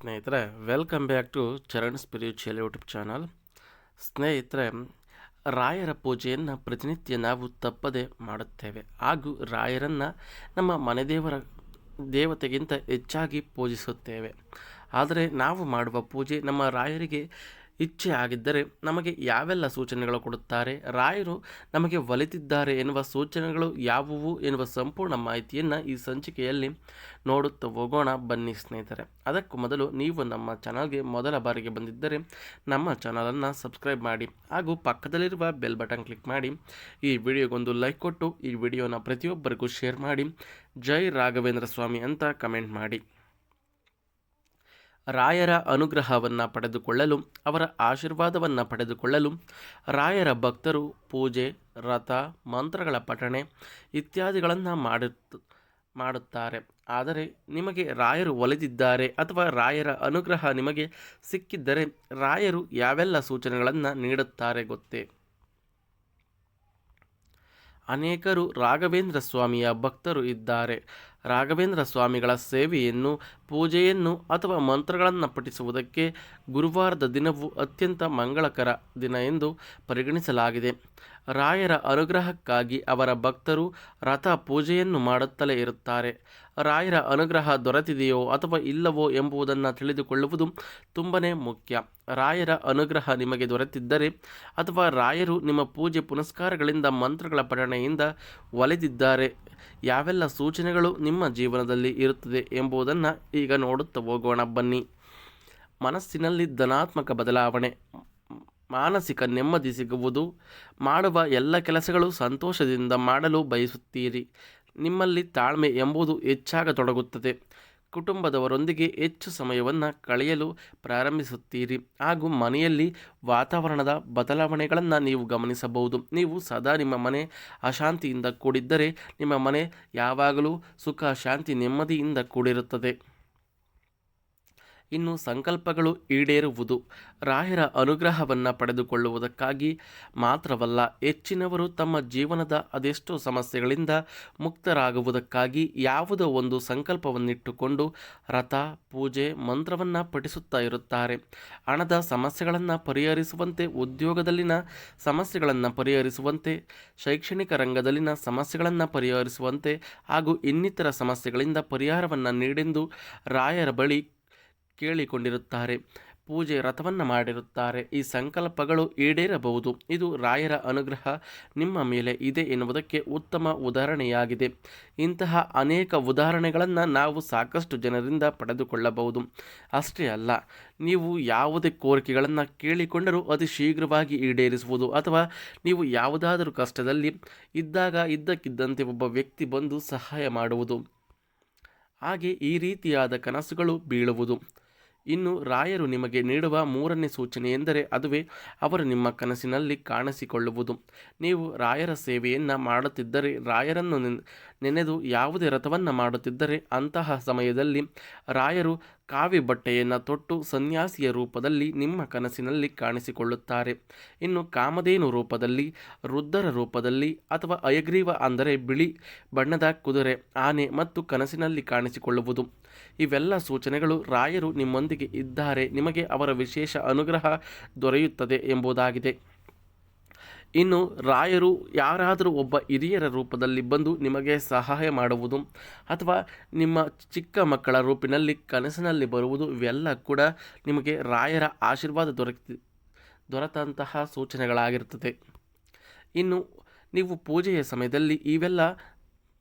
ಸ್ನೇಹಿತರೆ, welcome back to Charan spiritual YouTube channel. ಸ್ನೇಹಿತರೆ, ರಾಯರ ಪೂಜೆಯನ್ನು ಪ್ರತಿನಿತ್ಯ ನಾವು ತಪ್ಪದೆ ಮಾಡುತ್ತೇವೆ ಹಾಗೂ ರಾಯರನ್ನು ನಮ್ಮ ದೇವತೆಗಿಂತ ಹೆಚ್ಚಾಗಿ ಪೂಜಿಸುತ್ತೇವೆ. ಆದರೆ ನಾವು ಮಾಡುವ ಪೂಜೆ ನಮ್ಮ ರಾಯರಿಗೆ ಇಚ್ಛೆ ಆಗಿದ್ದರೆ ನಮಗೆ ಯಾವೆಲ್ಲ ಸೂಚನೆಗಳು ಕೊಡುತ್ತಾರೆ, ರಾಯರು ನಮಗೆ ಒಲಿತಿದ್ದಾರೆ ಎನ್ನುವ ಸೂಚನೆಗಳು ಯಾವುವು ಎನ್ನುವ ಸಂಪೂರ್ಣ ಮಾಹಿತಿಯನ್ನು ಈ ಸಂಚಿಕೆಯಲ್ಲಿ ನೋಡುತ್ತಾ ಹೋಗೋಣ ಬನ್ನಿ ಸ್ನೇಹಿತರೆ. ಅದಕ್ಕೂ ಮೊದಲು ನೀವು ನಮ್ಮ ಚಾನಲ್ಗೆ ಮೊದಲ ಬಾರಿಗೆ ಬಂದಿದ್ದರೆ ನಮ್ಮ ಚಾನಲನ್ನು ಸಬ್ಸ್ಕ್ರೈಬ್ ಮಾಡಿ ಹಾಗೂ ಪಕ್ಕದಲ್ಲಿರುವ ಬೆಲ್ ಬಟನ್ ಕ್ಲಿಕ್ ಮಾಡಿ ಈ ವಿಡಿಯೋಗೊಂದು ಲೈಕ್ ಕೊಟ್ಟು ಈ ವಿಡಿಯೋನ ಪ್ರತಿಯೊಬ್ಬರಿಗೂ ಶೇರ್ ಮಾಡಿ ಜೈ ರಾಘವೇಂದ್ರ ಸ್ವಾಮಿ ಅಂತ ಕಮೆಂಟ್ ಮಾಡಿ. ರಾಯರ ಅನುಗ್ರಹವನ್ನು ಪಡೆದುಕೊಳ್ಳಲು, ಅವರ ಆಶೀರ್ವಾದವನ್ನು ಪಡೆದುಕೊಳ್ಳಲು ರಾಯರ ಭಕ್ತರು ಪೂಜೆ, ವ್ರತ, ಮಂತ್ರಗಳ ಪಠಣೆ ಇತ್ಯಾದಿಗಳನ್ನು ಮಾಡುತ್ತಾರೆ. ಆದರೆ ನಿಮಗೆ ರಾಯರು ಒಲಿದಿದ್ದಾರೆ ಅಥವಾ ರಾಯರ ಅನುಗ್ರಹ ನಿಮಗೆ ಸಿಕ್ಕಿದ್ದರೆ ರಾಯರು ಯಾವೆಲ್ಲ ಸೂಚನೆಗಳನ್ನು ನೀಡುತ್ತಾರೆ ಗೊತ್ತೇ? ಅನೇಕರು ರಾಘವೇಂದ್ರ ಸ್ವಾಮಿಯ ಭಕ್ತರು ಇದ್ದಾರೆ. ರಾಘವೇಂದ್ರ ಸ್ವಾಮಿಗಳ ಸೇವೆಯನ್ನು, ಪೂಜೆಯನ್ನು ಅಥವಾ ಮಂತ್ರಗಳನ್ನು ಪಠಿಸುವುದಕ್ಕೆ ಗುರುವಾರದ ದಿನವು ಅತ್ಯಂತ ಮಂಗಳಕರ ದಿನ ಎಂದು ಪರಿಗಣಿಸಲಾಗಿದೆ. ರಾಯರ ಅನುಗ್ರಹಕ್ಕಾಗಿ ಅವರ ಭಕ್ತರು ವ್ರತ ಪೂಜೆಯನ್ನು ಮಾಡುತ್ತಲೇ ಇರುತ್ತಾರೆ. ರಾಯರ ಅನುಗ್ರಹ ದೊರೆತಿದೆಯೋ ಅಥವಾ ಇಲ್ಲವೋ ಎಂಬುದನ್ನು ತಿಳಿದುಕೊಳ್ಳುವುದು ತುಂಬನೇ ಮುಖ್ಯ. ರಾಯರ ಅನುಗ್ರಹ ನಿಮಗೆ ದೊರೆತಿದ್ದರೆ ಅಥವಾ ರಾಯರು ನಿಮ್ಮ ಪೂಜೆ ಪುನಸ್ಕಾರಗಳಿಂದ, ಮಂತ್ರಗಳ ಪಠಣೆಯಿಂದ ಒಲಿದಿದ್ದಾರೆ, ಯಾವೆಲ್ಲ ಸೂಚನೆಗಳು ನಿಮ್ಮ ಜೀವನದಲ್ಲಿ ಇರುತ್ತದೆ ಎಂಬುದನ್ನು ಈಗ ನೋಡುತ್ತಾ ಹೋಗೋಣ ಬನ್ನಿ. ಮನಸ್ಸಿನಲ್ಲಿ ಧನಾತ್ಮಕ ಬದಲಾವಣೆ, ಮಾನಸಿಕ ನೆಮ್ಮದಿ ಸಿಗುವುದು, ಮಾಡುವ ಎಲ್ಲ ಕೆಲಸಗಳು ಸಂತೋಷದಿಂದ ಮಾಡಲು ಬಯಸುತ್ತೀರಿ, ನಿಮ್ಮಲ್ಲಿ ತಾಳ್ಮೆ ಎಂಬುದು ಹೆಚ್ಚಾಗತೊಡಗುತ್ತದೆ, ಕುಟುಂಬದವರೊಂದಿಗೆ ಹೆಚ್ಚು ಸಮಯವನ್ನು ಕಳೆಯಲು ಪ್ರಾರಂಭಿಸುತ್ತೀರಿ ಹಾಗೂ ಮನೆಯಲ್ಲಿ ವಾತಾವರಣದ ಬದಲಾವಣೆಗಳನ್ನು ನೀವು ಗಮನಿಸಬಹುದು. ನೀವು ಸದಾ ನಿಮ್ಮ ಮನೆ ಅಶಾಂತಿಯಿಂದ ಕೂಡಿದ್ದರೆ ನಿಮ್ಮ ಮನೆ ಯಾವಾಗಲೂ ಸುಖ, ಶಾಂತಿ, ನೆಮ್ಮದಿಯಿಂದ ಕೂಡಿರುತ್ತದೆ. ಇನ್ನು ಸಂಕಲ್ಪಗಳು ಈಡೇರುವುದು. ರಾಯರ ಅನುಗ್ರಹವನ್ನು ಪಡೆದುಕೊಳ್ಳುವುದಕ್ಕಾಗಿ ಮಾತ್ರವಲ್ಲ, ಹೆಚ್ಚಿನವರು ತಮ್ಮ ಜೀವನದ ಅದೆಷ್ಟೋ ಸಮಸ್ಯೆಗಳಿಂದ ಮುಕ್ತರಾಗುವುದಕ್ಕಾಗಿ ಯಾವುದೋ ಒಂದು ಸಂಕಲ್ಪವನ್ನಿಟ್ಟುಕೊಂಡು ವ್ರತ, ಪೂಜೆ, ಮಂತ್ರವನ್ನು ಪಠಿಸುತ್ತಾ ಇರುತ್ತಾರೆ. ಹಣದ ಸಮಸ್ಯೆಗಳನ್ನು ಪರಿಹರಿಸುವಂತೆ, ಉದ್ಯೋಗದಲ್ಲಿನ ಸಮಸ್ಯೆಗಳನ್ನು ಪರಿಹರಿಸುವಂತೆ, ಶೈಕ್ಷಣಿಕ ರಂಗದಲ್ಲಿನ ಸಮಸ್ಯೆಗಳನ್ನು ಪರಿಹರಿಸುವಂತೆ ಹಾಗೂ ಇನ್ನಿತರ ಸಮಸ್ಯೆಗಳಿಂದ ಪರಿಹಾರವನ್ನು ನೀಡೆಂದು ರಾಯರ ಬಳಿ ಕೇಳಿಕೊಂಡಿರುತ್ತಾರೆ. ಪೂಜೆ, ವ್ರತವನ್ನು ಮಾಡಿರುತ್ತಾರೆ. ಈ ಸಂಕಲ್ಪಗಳು ಈಡೇರಬಹುದು. ಇದು ರಾಯರ ಅನುಗ್ರಹ ನಿಮ್ಮ ಮೇಲೆ ಇದೆ ಎನ್ನುವುದಕ್ಕೆ ಉತ್ತಮ ಉದಾಹರಣೆಯಾಗಿದೆ. ಇಂತಹ ಅನೇಕ ಉದಾಹರಣೆಗಳನ್ನು ನಾವು ಸಾಕಷ್ಟು ಜನರಿಂದ ಪಡೆದುಕೊಳ್ಳಬಹುದು. ಅಷ್ಟೇ ಅಲ್ಲ, ನೀವು ಯಾವುದೇ ಕೋರಿಕೆಗಳನ್ನು ಕೇಳಿಕೊಂಡರೂ ಅತಿ ಶೀಘ್ರವಾಗಿ ಈಡೇರಿಸುವುದು ಅಥವಾ ನೀವು ಯಾವುದಾದರೂ ಕಷ್ಟದಲ್ಲಿ ಇದ್ದಾಗ ಇದ್ದಕ್ಕಿದ್ದಂತೆ ಒಬ್ಬ ವ್ಯಕ್ತಿ ಬಂದು ಸಹಾಯ ಮಾಡುವುದು, ಹಾಗೆ ಈ ರೀತಿಯಾದ ಕನಸುಗಳು ಬೀಳುವುದು. ಇನ್ನು ರಾಯರು ನಿಮಗೆ ನೀಡುವ ಮೂರನೇ ಸೂಚನೆ ಎಂದರೆ ಅದುವೇ ಅವರು ನಿಮ್ಮ ಕನಸಿನಲ್ಲಿ ಕಾಣಿಸಿಕೊಳ್ಳುವುದು. ನೀವು ರಾಯರ ಸೇವೆಯನ್ನು ಮಾಡುತ್ತಿದ್ದರೆ, ರಾಯರನ್ನು ನೆನೆದು ಯಾವುದೇ ವ್ರತವನ್ನು ಮಾಡುತ್ತಿದ್ದರೆ ಅಂತಹ ಸಮಯದಲ್ಲಿ ರಾಯರು ಕಾವಿ ಬಟ್ಟೆಯನ್ನು ತೊಟ್ಟು ಸನ್ಯಾಸಿಯ ರೂಪದಲ್ಲಿ ನಿಮ್ಮ ಕನಸಿನಲ್ಲಿ ಕಾಣಿಸಿಕೊಳ್ಳುತ್ತಾರೆ. ಇನ್ನು ಕಾಮಧೇನು ರೂಪದಲ್ಲಿ, ರುದ್ರರ ರೂಪದಲ್ಲಿ ಅಥವಾ ಹಯಗ್ರೀವ ಅಂದರೆ ಬಿಳಿ ಬಣ್ಣದ ಕುದುರೆ, ಆನೆ ಮತ್ತು ಕನಸಿನಲ್ಲಿ ಕಾಣಿಸಿಕೊಳ್ಳುವುದು. ಇವೆಲ್ಲ ಸೂಚನೆಗಳು ರಾಯರು ನಿಮ್ಮೊಂದಿಗೆ ಇದ್ದಾರೆ, ನಿಮಗೆ ಅವರ ವಿಶೇಷ ಅನುಗ್ರಹ ದೊರೆಯುತ್ತದೆ ಎಂಬುದಾಗಿದೆ. ಇನ್ನು ರಾಯರು ಯಾರಾದರೂ ಒಬ್ಬ ಹಿರಿಯರ ರೂಪದಲ್ಲಿ ಬಂದು ನಿಮಗೆ ಸಹಾಯ ಮಾಡುವುದು ಅಥವಾ ನಿಮ್ಮ ಚಿಕ್ಕ ಮಕ್ಕಳ ರೂಪಿನಲ್ಲಿ ಕನಸಿನಲ್ಲಿ ಬರುವುದು, ಇವೆಲ್ಲ ಕೂಡ ನಿಮಗೆ ರಾಯರ ಆಶೀರ್ವಾದ ದೊರೆತಂತಹ ಸೂಚನೆಗಳಾಗಿರುತ್ತದೆ. ಇನ್ನು ನೀವು ಪೂಜೆಯ ಸಮಯದಲ್ಲಿ ಇವೆಲ್ಲ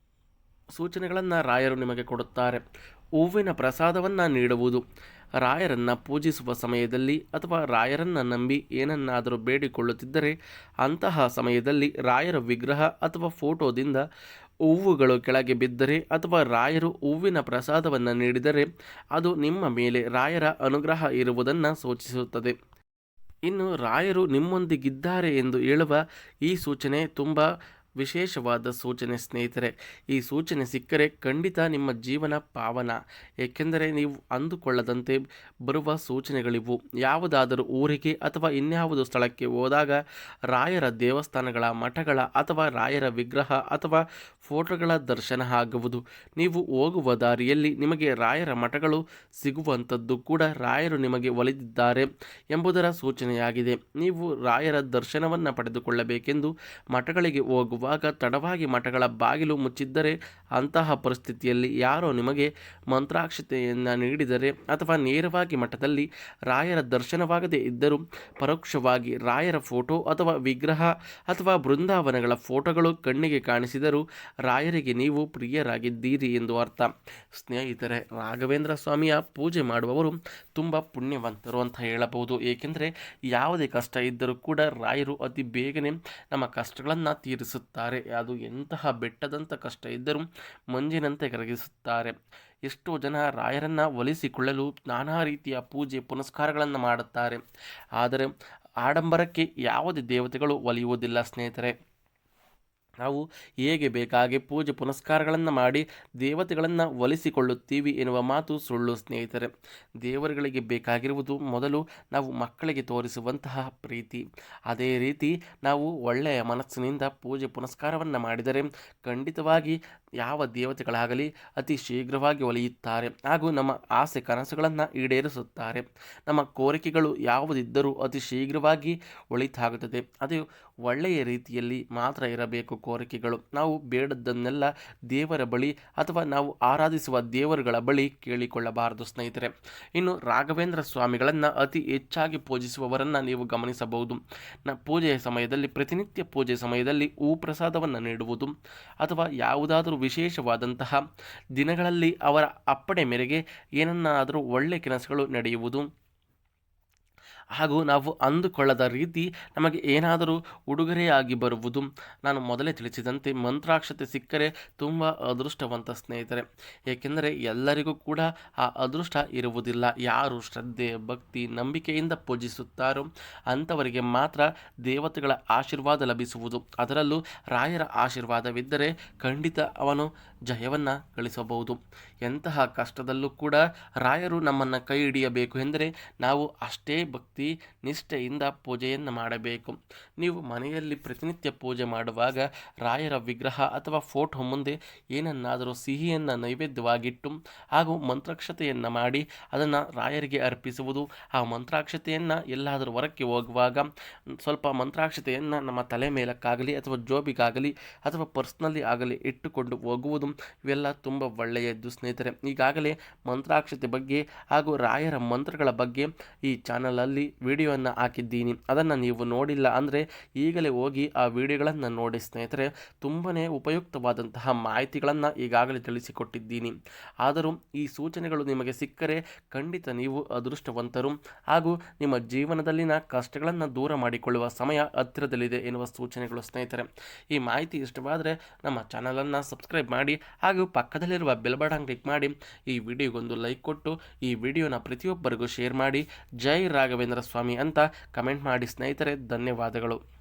ಸೂಚನೆಗಳನ್ನು ರಾಯರು ನಿಮಗೆ ಕೊಡುತ್ತಾರೆ. ಹೂವಿನ ಪ್ರಸಾದವನ್ನು ನೀಡುವುದು. ರಾಯರನ್ನು ಪೂಜಿಸುವ ಸಮಯದಲ್ಲಿ ಅಥವಾ ರಾಯರನ್ನು ನಂಬಿ ಏನನ್ನಾದರೂ ಬೇಡಿಕೊಳ್ಳುತ್ತಿದ್ದರೆ ಅಂತಹ ಸಮಯದಲ್ಲಿ ರಾಯರ ವಿಗ್ರಹ ಅಥವಾ ಫೋಟೋದಿಂದ ಹೂವುಗಳು ಕೆಳಗೆ ಬಿದ್ದರೆ ಅಥವಾ ರಾಯರು ಹೂವಿನ ಪ್ರಸಾದವನ್ನು ನೀಡಿದರೆ ಅದು ನಿಮ್ಮ ಮೇಲೆ ರಾಯರ ಅನುಗ್ರಹ ಇರುವುದನ್ನು ಸೂಚಿಸುತ್ತದೆ. ಇನ್ನು ರಾಯರು ನಿಮ್ಮೊಂದಿಗಿದ್ದಾರೆ ಎಂದು ಹೇಳುವ ಈ ಸೂಚನೆ ತುಂಬ ವಿಶೇಷವಾದ ಸೂಚನೆ ಸ್ನೇಹಿತರೆ. ಈ ಸೂಚನೆ ಸಿಕ್ಕರೆ ಖಂಡಿತ ನಿಮ್ಮ ಜೀವನ ಪಾವನ. ಏಕೆಂದರೆ ನೀವು ಅಂದುಕೊಳ್ಳದಂತೆ ಬರುವ ಸೂಚನೆಗಳಿವು. ಯಾವುದಾದರೂ ಊರಿಗೆ ಅಥವಾ ಇನ್ಯಾವುದು ಸ್ಥಳಕ್ಕೆ ಹೋದಾಗ ರಾಯರ ದೇವಸ್ಥಾನಗಳ, ಮಠಗಳ ಅಥವಾ ರಾಯರ ವಿಗ್ರಹ ಅಥವಾ ಫೋಟೋಗಳ ದರ್ಶನ ಆಗುವುದು. ನೀವು ಹೋಗುವ ದಾರಿಯಲ್ಲಿ ನಿಮಗೆ ರಾಯರ ಮಠಗಳು ಸಿಗುವಂಥದ್ದು ಕೂಡ ರಾಯರು ನಿಮಗೆ ಒಲಿದಿದ್ದಾರೆ ಎಂಬುದರ ಸೂಚನೆಯಾಗಿದೆ. ನೀವು ರಾಯರ ದರ್ಶನವನ್ನು ಪಡೆದುಕೊಳ್ಳಬೇಕೆಂದು ಮಠಗಳಿಗೆ ಹೋಗುವಾಗ ತಡವಾಗಿ ಮಠಗಳ ಬಾಗಿಲು ಮುಚ್ಚಿದ್ದರೆ, ಅಂತಹ ಪರಿಸ್ಥಿತಿಯಲ್ಲಿ ಯಾರೋ ನಿಮಗೆ ಮಂತ್ರಾಕ್ಷತೆಯನ್ನು ನೀಡಿದರೆ ಅಥವಾ ನೇರವಾಗಿ ಮಠದಲ್ಲಿ ರಾಯರ ದರ್ಶನವಾಗದೇ ಇದ್ದರೂ ಪರೋಕ್ಷವಾಗಿ ರಾಯರ ಫೋಟೋ ಅಥವಾ ವಿಗ್ರಹ ಅಥವಾ ಬೃಂದಾವನಗಳ ಫೋಟೋಗಳು ಕಣ್ಣಿಗೆ ಕಾಣಿಸಿದರೂ ರಾಯರಿಗೆ ನೀವು ಪ್ರಿಯರಾಗಿದ್ದೀರಿ ಎಂದು ಅರ್ಥ. ಸ್ನೇಹಿತರೆ, ರಾಘವೇಂದ್ರ ಸ್ವಾಮಿಯ ಪೂಜೆ ಮಾಡುವವರು ತುಂಬ ಪುಣ್ಯವಂತರು ಅಂತ ಹೇಳಬಹುದು. ಏಕೆಂದರೆ ಯಾವುದೇ ಕಷ್ಟ ಇದ್ದರೂ ಕೂಡ ರಾಯರು ಅತಿ ಬೇಗನೆ ನಮ್ಮ ಕಷ್ಟಗಳನ್ನು ತೀರಿಸುತ್ತಾರೆ. ಅದು ಎಂತಹ ಬೆಟ್ಟದಂಥ ಕಷ್ಟ ಇದ್ದರೂ ಮಂಜಿನಂತೆ ಕರಗಿಸುತ್ತಾರೆ. ಎಷ್ಟೋ ಜನ ರಾಯರನ್ನು ಒಲಿಸಿಕೊಳ್ಳಲು ನಾನಾ ರೀತಿಯ ಪೂಜೆ ಪುನಸ್ಕಾರಗಳನ್ನು ಮಾಡುತ್ತಾರೆ. ಆದರೆ ಆಡಂಬರಕ್ಕೆ ಯಾವುದೇ ದೇವತೆಗಳು ಒಲಿಯುವುದಿಲ್ಲ ಸ್ನೇಹಿತರೆ. ನಾವು ಹೇಗೆ ಬೇಕಾಗಿ ಪೂಜೆ ಪುನಸ್ಕಾರಗಳನ್ನು ಮಾಡಿ ದೇವತೆಗಳನ್ನು ಒಲಿಸಿಕೊಳ್ಳುತ್ತೀವಿ ಎನ್ನುವ ಮಾತು ಸುಳ್ಳು ಸ್ನೇಹಿತರೆ. ದೇವರುಗಳಿಗೆ ಬೇಕಾಗಿರುವುದು ಮೊದಲು ನಾವು ಮಕ್ಕಳಿಗೆ ತೋರಿಸುವಂತಹ ಪ್ರೀತಿ. ಅದೇ ರೀತಿ ನಾವು ಒಳ್ಳೆಯ ಮನಸ್ಸಿನಿಂದ ಪೂಜೆ ಪುನಸ್ಕಾರವನ್ನು ಮಾಡಿದರೆ ಖಂಡಿತವಾಗಿ ಯಾವ ದೇವತೆಗಳಾಗಲಿ ಅತಿ ಶೀಘ್ರವಾಗಿ ಒಲಿಯುತ್ತಾರೆ ಹಾಗೂ ನಮ್ಮ ಆಸೆ ಕನಸುಗಳನ್ನು ಈಡೇರಿಸುತ್ತಾರೆ. ನಮ್ಮ ಕೋರಿಕೆಗಳು ಯಾವುದಿದ್ದರೂ ಅತಿ ಶೀಘ್ರವಾಗಿ ಒಳಿತಾಗುತ್ತದೆ. ಅದು ಒಳ್ಳೆಯ ರೀತಿಯಲ್ಲಿ ಮಾತ್ರ ಇರಬೇಕು ಕೋರಿಕೆಗಳು. ನಾವು ಬೇಡದ್ದನ್ನೆಲ್ಲ ದೇವರ ಬಳಿ ಅಥವಾ ನಾವು ಆರಾಧಿಸುವ ದೇವರುಗಳ ಬಳಿ ಕೇಳಿಕೊಳ್ಳಬಾರದು ಸ್ನೇಹಿತರೆ. ಇನ್ನು ರಾಘವೇಂದ್ರ ಸ್ವಾಮಿಗಳನ್ನು ಅತಿ ಹೆಚ್ಚಾಗಿ ಪೂಜಿಸುವವರನ್ನು ನೀವು ಗಮನಿಸಬಹುದು. ಪೂಜೆಯ ಸಮಯದಲ್ಲಿ, ಪ್ರತಿನಿತ್ಯ ಪೂಜೆ ಸಮಯದಲ್ಲಿ ಹೂ ಪ್ರಸಾದವನ್ನು ನೀಡುವುದು ಅಥವಾ ಯಾವುದಾದರೂ ವಿಶೇಷವಾದಂತಹ ದಿನಗಳಲ್ಲಿ ಅವರ ಅಪ್ಪಣೆ ಮೇರೆಗೆ ಏನನ್ನಾದರೂ ಒಳ್ಳೆಯ ಕೆಲಸಗಳು ನಡೆಯುವುದು ಹಾಗೂ ನಾವು ಅಂದುಕೊಳ್ಳದ ರೀತಿ ನಮಗೆ ಏನಾದರೂ ಉಡುಗೊರೆಯಾಗಿ ಬರುವುದು. ನಾನು ಮೊದಲೇ ತಿಳಿಸಿದಂತೆ ಮಂತ್ರಾಕ್ಷತೆ ಸಿಕ್ಕರೆ ತುಂಬ ಅದೃಷ್ಟವಂತ ಸ್ನೇಹಿತರೆ. ಏಕೆಂದರೆ ಎಲ್ಲರಿಗೂ ಕೂಡ ಆ ಅದೃಷ್ಟ ಇರುವುದಿಲ್ಲ. ಯಾರು ಶ್ರದ್ಧೆ, ಭಕ್ತಿ, ನಂಬಿಕೆಯಿಂದ ಪೂಜಿಸುತ್ತಾರೋ ಅಂಥವರಿಗೆ ಮಾತ್ರ ದೇವತೆಗಳ ಆಶೀರ್ವಾದ ಲಭಿಸುವುದು. ಅದರಲ್ಲೂ ರಾಯರ ಆಶೀರ್ವಾದವಿದ್ದರೆ ಖಂಡಿತ ಅವನು ಜಯವನ್ನು ಗಳಿಸಬಹುದು. ಎಂತಹ ಕಷ್ಟದಲ್ಲೂ ಕೂಡ ರಾಯರು ನಮ್ಮನ್ನು ಕೈ ಹಿಡಿಯಬೇಕು ಎಂದರೆ ನಾವು ಅಷ್ಟೇ ಭಕ್ತಿ ನಿಷ್ಠೆಯಿಂದ ಪೂಜೆಯನ್ನು ಮಾಡಬೇಕು. ನೀವು ಮನೆಯಲ್ಲಿ ಪ್ರತಿನಿತ್ಯ ಪೂಜೆ ಮಾಡುವಾಗ ರಾಯರ ವಿಗ್ರಹ ಅಥವಾ ಫೋಟೋ ಮುಂದೆ ಏನನ್ನಾದರೂ ಸಿಹಿಯನ್ನು ನೈವೇದ್ಯವಾಗಿಟ್ಟು ಹಾಗೂ ಮಂತ್ರಾಕ್ಷತೆಯನ್ನು ಮಾಡಿ ಅದನ್ನು ರಾಯರಿಗೆ ಅರ್ಪಿಸುವುದು. ಆ ಮಂತ್ರಾಕ್ಷತೆಯನ್ನು ಎಲ್ಲಾದರೂ ಹೊರಕ್ಕೆ ಹೋಗುವಾಗ ಸ್ವಲ್ಪ ಮಂತ್ರಾಕ್ಷತೆಯನ್ನು ನಮ್ಮ ತಲೆ ಮೇಲಕ್ಕಾಗಲಿ ಅಥವಾ ಜೋಬಿಗಾಗಲಿ ಅಥವಾ ಪರ್ಸ್ನಲ್ಲಿ ಆಗಲಿ ಇಟ್ಟುಕೊಂಡು ಹೋಗುವುದು. ಇವೆಲ್ಲ ತುಂಬ ಒಳ್ಳೆಯದು ಸ್ನೇಹಿತರೆ. ಈಗಾಗಲೇ ಮಂತ್ರಾಕ್ಷತೆ ಬಗ್ಗೆ ಹಾಗೂ ರಾಯರ ಮಂತ್ರಗಳ ಬಗ್ಗೆ ಈ ಚಾನಲಲ್ಲಿ ವಿಡಿಯೋವನ್ನು ಹಾಕಿದ್ದೀನಿ. ಅದನ್ನು ನೀವು ನೋಡಿಲ್ಲ ಅಂದರೆ ಈಗಲೇ ಹೋಗಿ ಆ ವಿಡಿಯೋಗಳನ್ನು ನೋಡಿ ಸ್ನೇಹಿತರೆ. ತುಂಬಾ ಉಪಯುಕ್ತವಾದಂತಹ ಮಾಹಿತಿಗಳನ್ನು ಈಗಾಗಲೇ ತಿಳಿಸಿಕೊಟ್ಟಿದ್ದೀನಿ. ಆದರೂ ಈ ಸೂಚನೆಗಳು ನಿಮಗೆ ಸಿಕ್ಕರೆ ಖಂಡಿತ ನೀವು ಅದೃಷ್ಟವಂತರು ಹಾಗೂ ನಿಮ್ಮ ಜೀವನದಲ್ಲಿನ ಕಷ್ಟಗಳನ್ನು ದೂರ ಮಾಡಿಕೊಳ್ಳುವ ಸಮಯ ಹತ್ತಿರದಲ್ಲಿದೆ ಎನ್ನುವ ಸೂಚನೆಗಳು ಸ್ನೇಹಿತರೆ. ಈ ಮಾಹಿತಿ ಇಷ್ಟವಾದರೆ ನಮ್ಮ ಚಾನಲನ್ನು ಸಬ್ಸ್ಕ್ರೈಬ್ ಮಾಡಿ ಹಾಗೂ ಪಕ್ಕದಲ್ಲಿರುವ ಬೆಲ್ ಬಟನ್ ಕ್ಲಿಕ್ ಮಾಡಿ ಈ ವಿಡಿಯೋಗೊಂದು ಲೈಕ್ ಕೊಟ್ಟು ಈ ವಿಡಿಯೋನ ಪ್ರತಿಯೊಬ್ಬರಿಗೂ ಶೇರ್ ಮಾಡಿ. ಜೈ ರಾಘವೇಂದ್ರ ಸ್ವಾಮಿ ಅಂತ ಕಮೆಂಟ್ ಮಾಡಿ ಸ್ನೇಹಿತರೆ. ಧನ್ಯವಾದಗಳು.